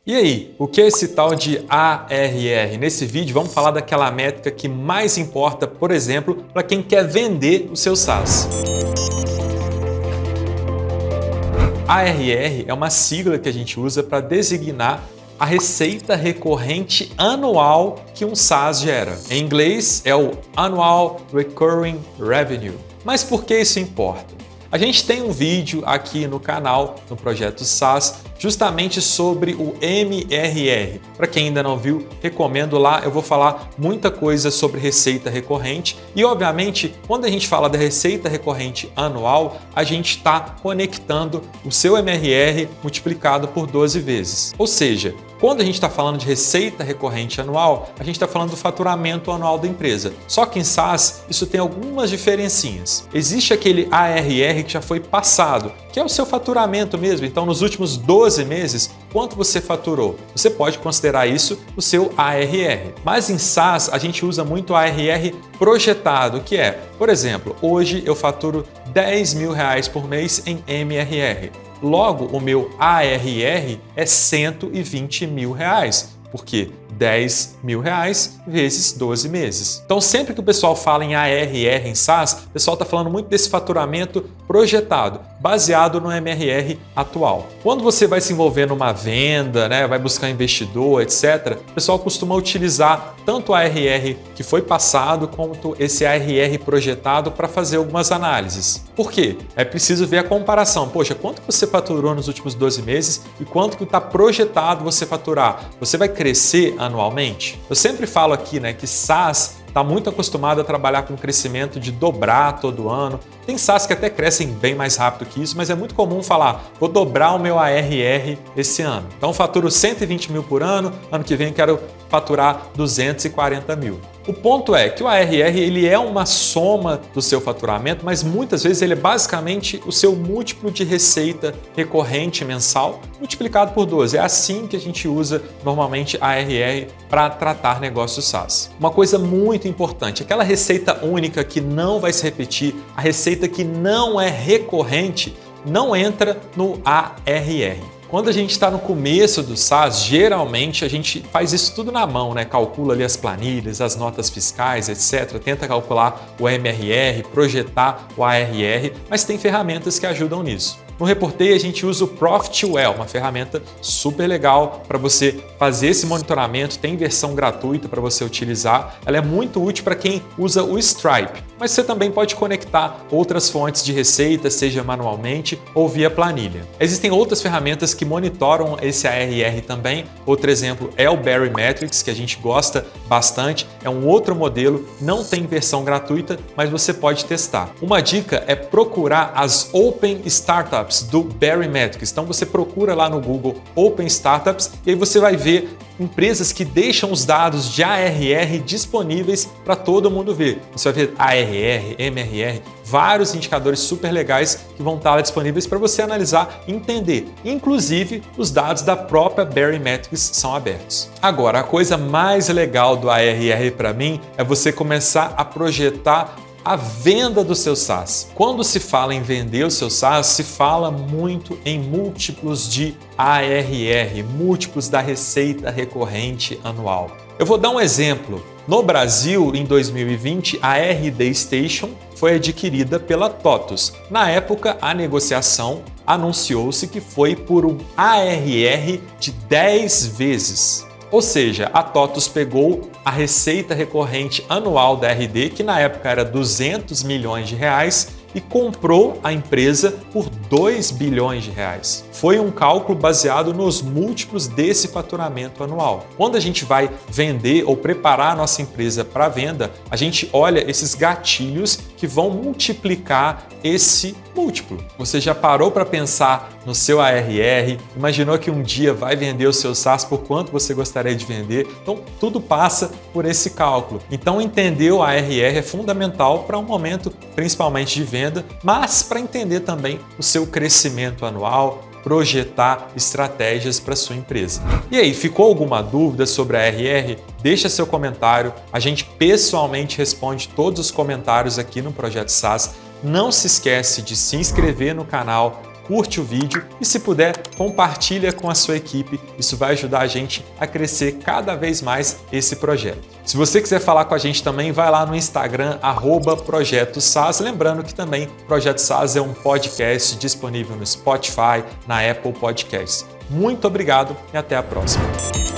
E aí, o que é esse tal de ARR? Nesse vídeo vamos falar daquela métrica que mais importa, por exemplo, para quem quer vender o seu SaaS. ARR é uma sigla que a gente usa para designar a receita recorrente anual que um SaaS gera. Em inglês é o Annual Recurring Revenue. Mas por que isso importa? A gente tem um vídeo aqui no canal, no Projeto SaaS, justamente sobre o MRR. Para quem ainda não viu, recomendo lá, eu vou falar muita coisa sobre receita recorrente e, obviamente, quando a gente fala da receita recorrente anual, a gente está conectando o seu MRR multiplicado por 12 vezes. Ou seja, quando a gente está falando de receita recorrente anual, a gente está falando do faturamento anual da empresa. Só que em SaaS, isso tem algumas diferencinhas. Existe aquele ARR que já foi passado, que é o seu faturamento mesmo. Então, nos últimos 12 meses, quanto você faturou? Você pode considerar isso o seu ARR. Mas em SaaS, a gente usa muito o ARR projetado, que é, por exemplo, hoje eu faturo R$10.000 por mês em MRR. Logo, o meu ARR é R$120.000, porque R$10.000 vezes 12 meses. Então, sempre que o pessoal fala em ARR em SaaS, o pessoal está falando muito desse faturamento projetado, baseado no MRR atual. Quando você vai se envolver numa venda, vai buscar investidor, etc., o pessoal costuma utilizar tanto o ARR que foi passado quanto esse ARR projetado para fazer algumas análises. Por quê? É preciso ver a comparação. Poxa, quanto você faturou nos últimos 12 meses e quanto que está projetado você faturar? Você vai crescer anualmente? Eu sempre falo aqui que SaaS está muito acostumado a trabalhar com crescimento de dobrar todo ano. Tem SaaS que até crescem bem mais rápido que isso, mas é muito comum falar, vou dobrar o meu ARR esse ano. Então faturo 120 mil por ano que vem quero faturar 240 mil. O ponto é que o ARR ele é uma soma do seu faturamento, mas muitas vezes ele é basicamente o seu múltiplo de receita recorrente mensal multiplicado por 12. É assim que a gente usa normalmente ARR para tratar negócios SaaS. Uma coisa muito importante, aquela receita única que não vai se repetir, a receita que não é recorrente, não entra no ARR. Quando a gente está no começo do SaaS, geralmente a gente faz isso tudo na mão, calcula ali as planilhas, as notas fiscais, etc. Tenta calcular o MRR, projetar o ARR, mas tem ferramentas que ajudam nisso. No Reportei a gente usa o Profitwell, uma ferramenta super legal para você fazer esse monitoramento, tem versão gratuita para você utilizar. Ela é muito útil para quem usa o Stripe, mas você também pode conectar outras fontes de receita, seja manualmente ou via planilha. Existem outras ferramentas que monitoram esse ARR também. Outro exemplo é o Barymetrics, que a gente gosta bastante. É um outro modelo, não tem versão gratuita, mas você pode testar. Uma dica é procurar as Open Startups do Barymetrics. Então você procura lá no Google Open Startups e aí você vai ver empresas que deixam os dados de ARR disponíveis para todo mundo ver. Você vai ver ARR, MRR, vários indicadores super legais que vão estar lá disponíveis para você analisar e entender. Inclusive, os dados da própria Barymetrics são abertos. Agora, a coisa mais legal do ARR para mim é você começar a projetar a venda do seu SaaS. Quando se fala em vender o seu SaaS, se fala muito em múltiplos de ARR, múltiplos da receita recorrente anual. Eu vou dar um exemplo. No Brasil, em 2020, a RD Station foi adquirida pela TOTVS. Na época, a negociação anunciou-se que foi por um ARR de 10 vezes. Ou seja, a TOTVS pegou a receita recorrente anual da RD, que na época era 200 milhões de reais, e comprou a empresa por 2 bilhões de reais. Foi um cálculo baseado nos múltiplos desse faturamento anual. Quando a gente vai vender ou preparar a nossa empresa para venda, a gente olha esses gatilhos que vão multiplicar esse múltiplo. Você já parou para pensar no seu ARR? Imaginou que um dia vai vender o seu SaaS por quanto você gostaria de vender? Então, tudo passa por esse cálculo. Então, entender o ARR é fundamental para um momento, principalmente de venda, mas para entender também o seu crescimento anual, projetar estratégias para sua empresa. E aí, ficou alguma dúvida sobre a ARR? Deixa seu comentário, a gente pessoalmente responde todos os comentários aqui no Projeto SaaS. Não se esquece de se inscrever no canal, curte o vídeo e, se puder, compartilha com a sua equipe. Isso vai ajudar a gente a crescer cada vez mais esse projeto. Se você quiser falar com a gente também, vai lá no Instagram, @Projeto SaaS. Lembrando que também Projeto SaaS é um podcast disponível no Spotify, na Apple Podcasts. Muito obrigado e até a próxima.